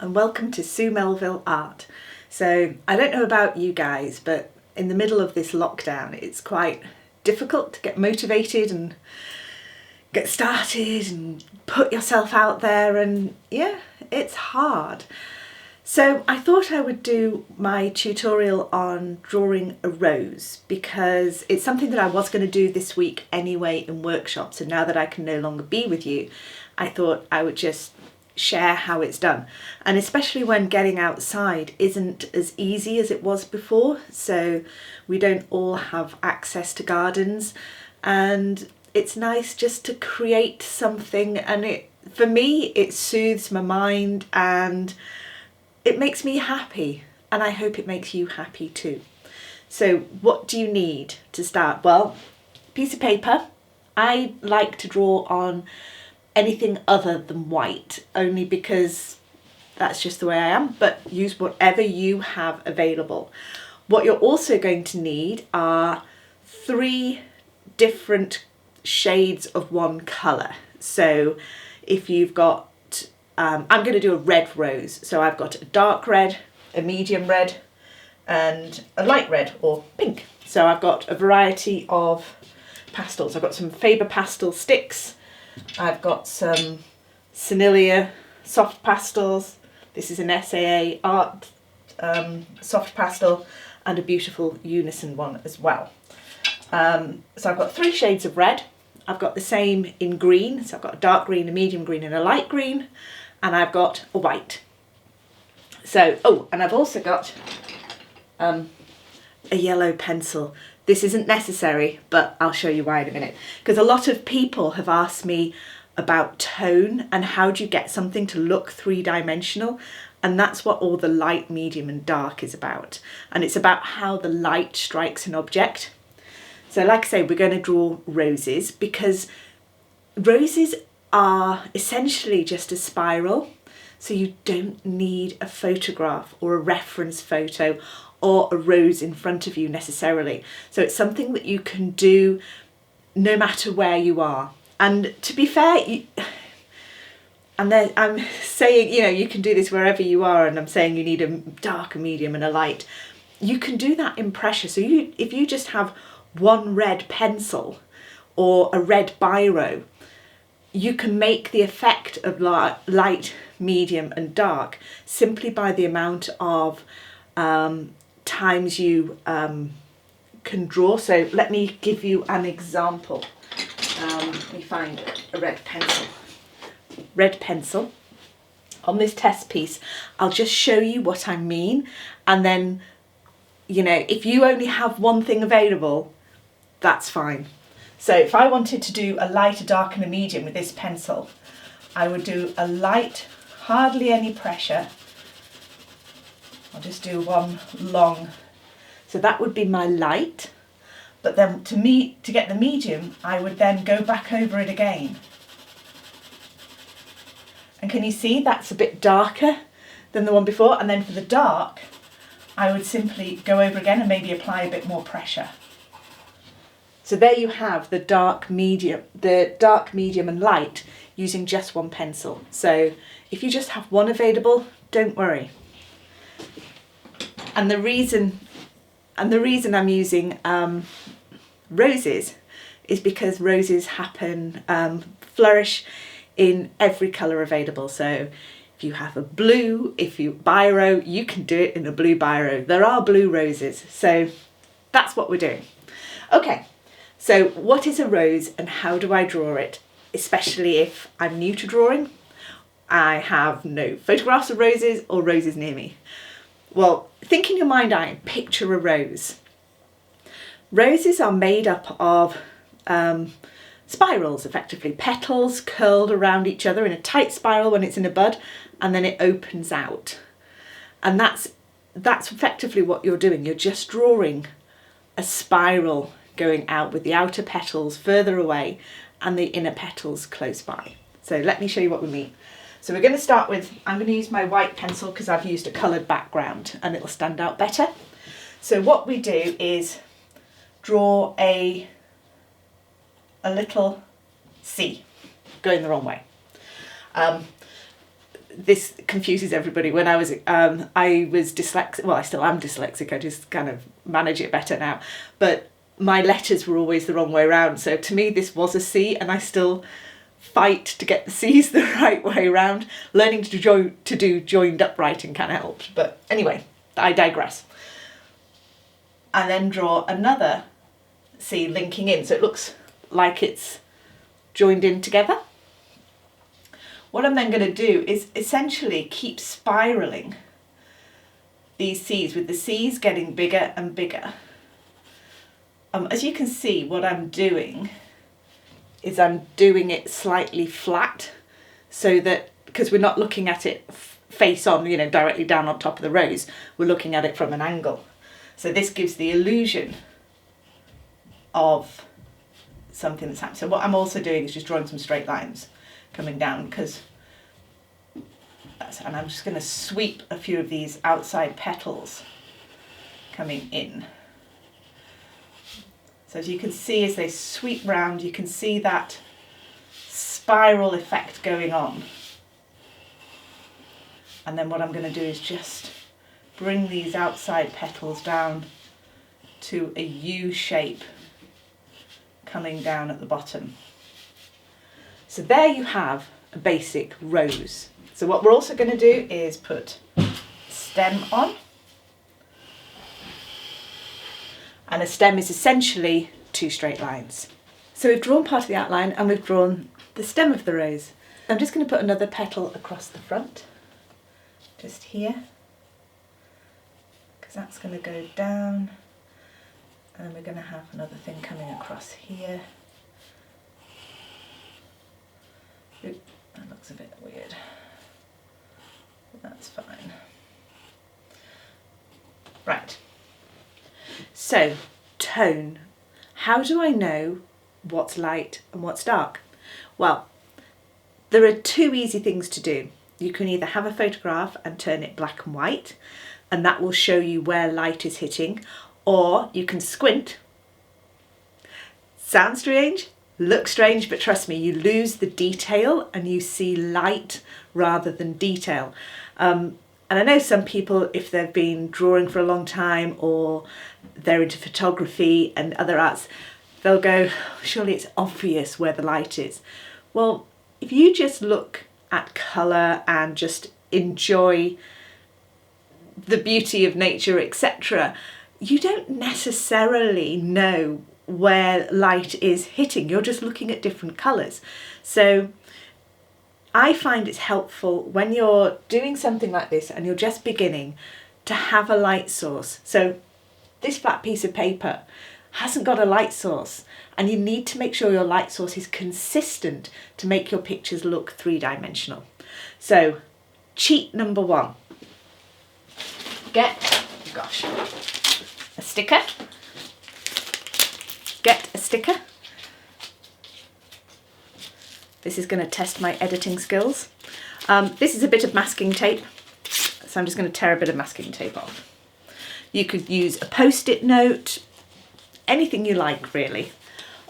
and welcome to Sue Melville Art. So I don't know about you guys, but in the middle of this lockdown it's quite difficult to get motivated and get started and put yourself out there, and yeah, it's hard. So I thought I would do my tutorial on drawing a rose because it's something that I was going to do this week anyway in workshops, and now that I can no longer be with you, I thought I would just share how it's done. And especially when getting outside isn't as easy as it was before, so we don't all have access to gardens, and it's nice just to create something, and for me it soothes my mind and it makes me happy, and I hope it makes you happy too. So what do you need to start? Well, piece of paper. I like to draw on anything other than white, only because that's just the way I am, but use whatever you have available. What you're also going to need are 3 different shades of one colour. So if you've got I'm going to do a red rose, so I've got a dark red, a medium red and a light red or pink. So I've got a variety of pastels. I've got some Faber-Pastel sticks, I've got some Senilia soft pastels, this is an SAA art soft pastel, and a beautiful unison one as well. So I've got 3 shades of red. I've got the same in green, so I've got a dark green, a medium green and a light green, and I've got a white. So, oh, and I've also got a yellow pencil. This isn't necessary, but I'll show you why in a minute, because a lot of people have asked me about tone and how do you get something to look 3-dimensional, and that's what all the light, medium and dark is about, and it's about how the light strikes an object. So like I say, we're going to draw roses because roses are essentially just a spiral, so you don't need a photograph or a reference photo or a rose in front of you necessarily. So it's something that you can do no matter where you are. And to be fair, I'm saying, you know, you can do this wherever you are, and I'm saying you need a dark, a medium and a light. You can do that in pressure. So if you just have one red pencil or a red biro, you can make the effect of light, medium and dark simply by the amount of times you can draw. So let me give you an example. Let me find a red pencil. Red pencil. On this test piece, I'll just show you what I mean, and then, you know, if you only have one thing available, that's fine. So if I wanted to do a light, a dark and a medium with this pencil, I would do a light, hardly any pressure. I'll just do one long. So that would be my light. But then to get the medium, I would then go back over it again. And can you see that's a bit darker than the one before? And then for the dark, I would simply go over again and maybe apply a bit more pressure. So there you have the dark, medium and light using just one pencil. So if you just have one available, don't worry. And the reason I'm using roses is because roses flourish in every colour available. So if you have a blue, biro, you can do it in a blue biro. There are blue roses. So that's what we're doing. Okay. So what is a rose and how do I draw it? Especially if I'm new to drawing, I have no photographs of roses or roses near me. Well, think in your mind's eye, picture a rose. Roses are made up of spirals, effectively, petals curled around each other in a tight spiral when it's in a bud, and then it opens out. And that's effectively what you're doing. You're just drawing a spiral going out with the outer petals further away and the inner petals close by. So let me show you what we mean. So we're going to start with, I'm going to use my white pencil because I've used a coloured background and it'll stand out better. So what we do is draw a little C going the wrong way. this confuses everybody. When I was dyslexic, well, I still am dyslexic, I just kind of manage it better now, but my letters were always the wrong way around. So to me, this was a C, and I still fight to get the C's the right way around. Learning to do joined up writing kind of helped. But anyway, I digress. And then draw another C linking in, so it looks like it's joined in together. What I'm then going to do is essentially keep spiralling these C's, with the C's getting bigger and bigger. As you can see, what I'm doing is I'm doing it slightly flat, so that, because we're not looking at it face on, you know, directly down on top of the rose, we're looking at it from an angle. So this gives the illusion of something that's happening. So what I'm also doing is just drawing some straight lines coming down, because and I'm just going to sweep a few of these outside petals coming in. So as you can see, as they sweep round, you can see that spiral effect going on. And then what I'm going to do is just bring these outside petals down to a U shape coming down at the bottom. So there you have a basic rose. So what we're also going to do is put stem on. And a stem is essentially two straight lines. So we've drawn part of the outline and we've drawn the stem of the rose. I'm just going to put another petal across the front, just here, because that's going to go down, and then we're going to have another thing coming across here. Oop, that looks a bit weird. That's fine. Right. So, tone. How do I know what's light and what's dark? Well, there are two easy things to do. You can either have a photograph and turn it black and white, and that will show you where light is hitting, or you can squint. Sounds strange, looks strange, but trust me, you lose the detail and you see light rather than detail. And I know some people, if they've been drawing for a long time or they're into photography and other arts, they'll go, surely it's obvious where the light is. Well, if you just look at colour and just enjoy the beauty of nature, etc., you don't necessarily know where light is hitting. You're just looking at different colours. So I find it's helpful when you're doing something like this and you're just beginning to have a light source. So this flat piece of paper hasn't got a light source, and you need to make sure your light source is consistent to make your pictures look three-dimensional. So cheat number one, get a sticker. Get a sticker. This is going to test my editing skills. This is a bit of masking tape, so I'm just going to tear a bit of masking tape off. You could use a post-it note, anything you like really.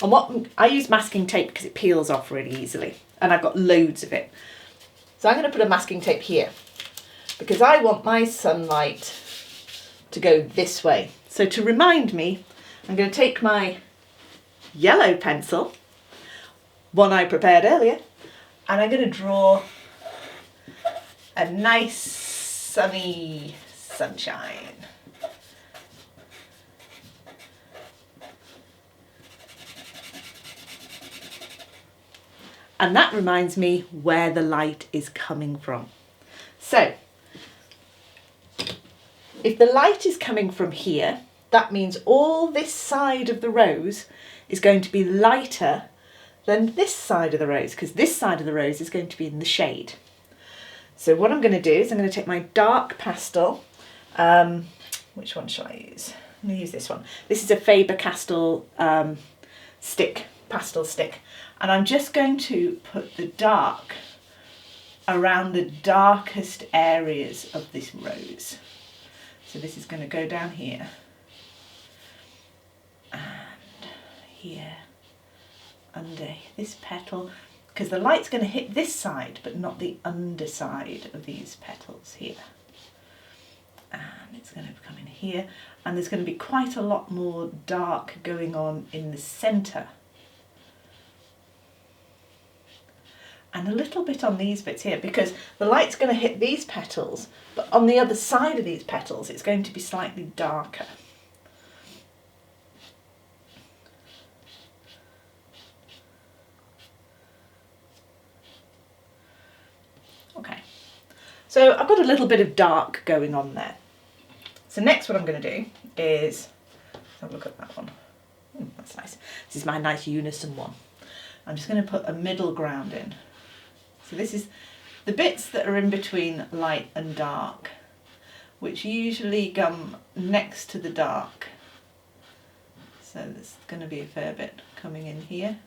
And what I use masking tape because it peels off really easily, and I've got loads of it. So I'm going to put a masking tape here because I want my sunlight to go this way. So to remind me, I'm going to take my yellow pencil, one I prepared earlier, and I'm going to draw a nice sunny sunshine. And that reminds me where the light is coming from. So, if the light is coming from here, that means all this side of the rose is going to be lighter than this side of the rose, because this side of the rose is going to be in the shade. So what I'm going to do is I'm going to take my dark pastel. Which one shall I use? I'm going to use this one. This is a Faber-Castell pastel stick. And I'm just going to put the dark around the darkest areas of this rose. So this is going to go down here and here under this petal. because the light's going to hit this side but not the underside of these petals here. And it's going to come in here, and there's going to be quite a lot more dark going on in the centre. And a little bit on these bits here, because the light's going to hit these petals, but on the other side of these petals it's going to be slightly darker. Okay, so I've got a little bit of dark going on there. So next what I'm going to do is, have a look at that one. That's nice. This is my nice unison one. I'm just going to put a middle ground in. So this is the bits that are in between light and dark, which usually come next to the dark. So there's going to be a fair bit coming in here.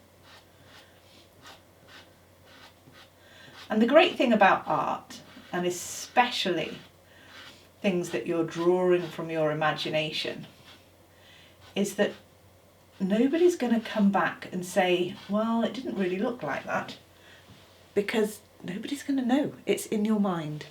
And the great thing about art, and especially things that you're drawing from your imagination, is that nobody's going to come back and say, well, it didn't really look like that, because nobody's going to know. It's in your mind.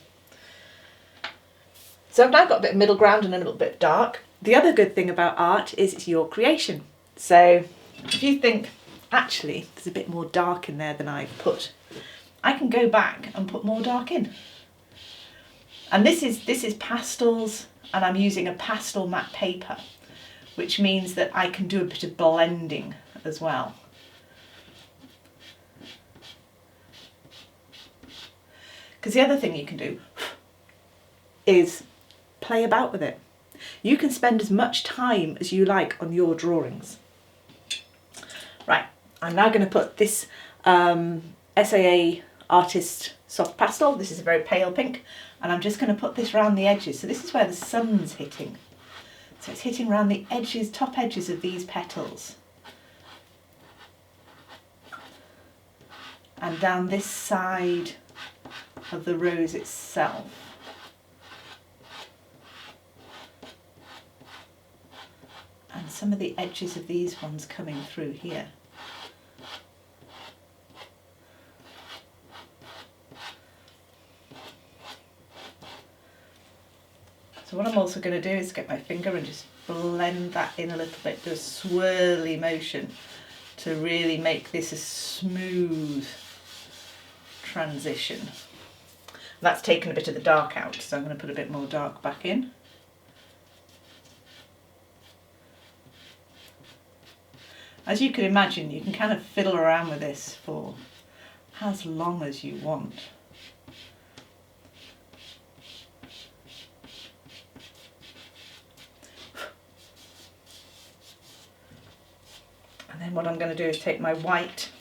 So I've now got a bit of middle ground and a little bit dark. The other good thing about art is it's your creation. So if you think, actually, there's a bit more dark in there than I've put, I can go back and put more dark in. And this is pastels, and I'm using a Pastlemat paper, which means that I can do a bit of blending as well. Because the other thing you can do is play about with it. You can spend as much time as you like on your drawings. Right, I'm now going to put this SAA Artist Soft Pastel. This is a very pale pink, and I'm just going to put this around the edges. So this is where the sun's hitting. So it's hitting around the edges, top edges of these petals. And down this side of the rose itself. And some of the edges of these ones coming through here. So what I'm also going to do is get my finger and just blend that in a little bit, do a swirly motion to really make this a smooth transition. And that's taken a bit of the dark out, so I'm going to put a bit more dark back in. As you can imagine, you can kind of fiddle around with this for as long as you want. And then what I'm going to do is take my white,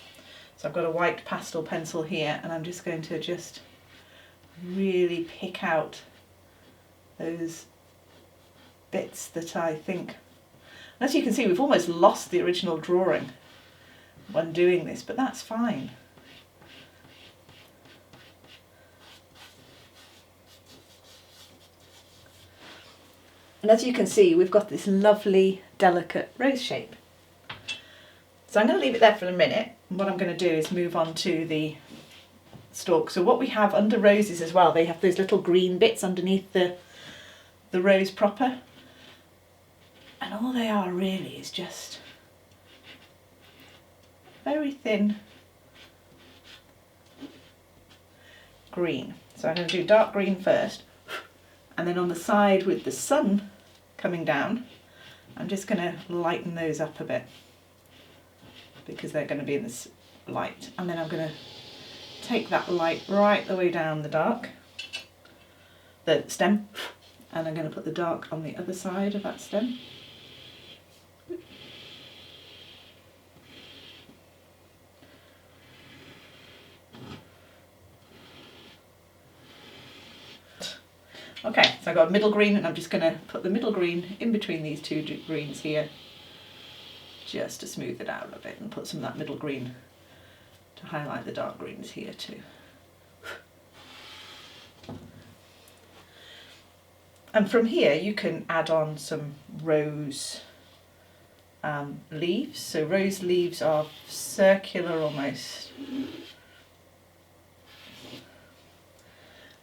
so I've got a white pastel pencil here, and I'm just going to just really pick out those bits that I think. And as you can see, we've almost lost the original drawing when doing this, but that's fine. And as you can see, we've got this lovely, delicate rose shape. So I'm going to leave it there for a minute. And what I'm going to do is move on to the stalk. So what we have under roses as well, they have those little green bits underneath the rose proper. And all they are really is just very thin green. So I'm going to do dark green first, and then on the side with the sun coming down, I'm just going to lighten those up a bit because they're going to be in this light. And then I'm going to take that light right the way down the stem, and I'm going to put the dark on the other side of that stem. Okay, so I've got a middle green, and I'm just going to put the middle green in between these two greens here, just to smooth it out a bit, and put some of that middle green to highlight the dark greens here too. And from here you can add on some rose leaves. So rose leaves are circular almost,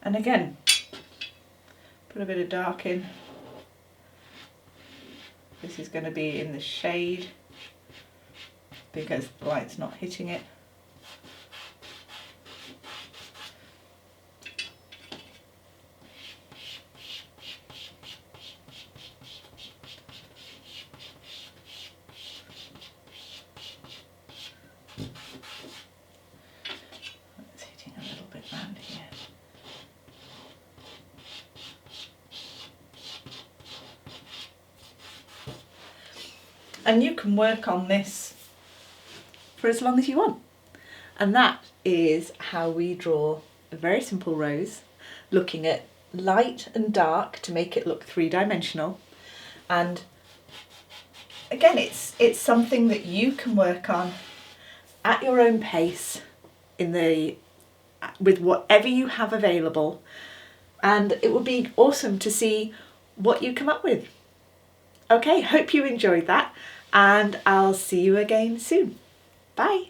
And again, put a bit of dark in. This is going to be in the shade because the light's not hitting it. It's hitting a little bit round here. And you can work on this for as long as you want. And that is how we draw a very simple rose, looking at light and dark to make it look three-dimensional. And again, it's something that you can work on at your own pace with whatever you have available, and it would be awesome to see what you come up with. Okay, hope you enjoyed that, and I'll see you again soon. Bye.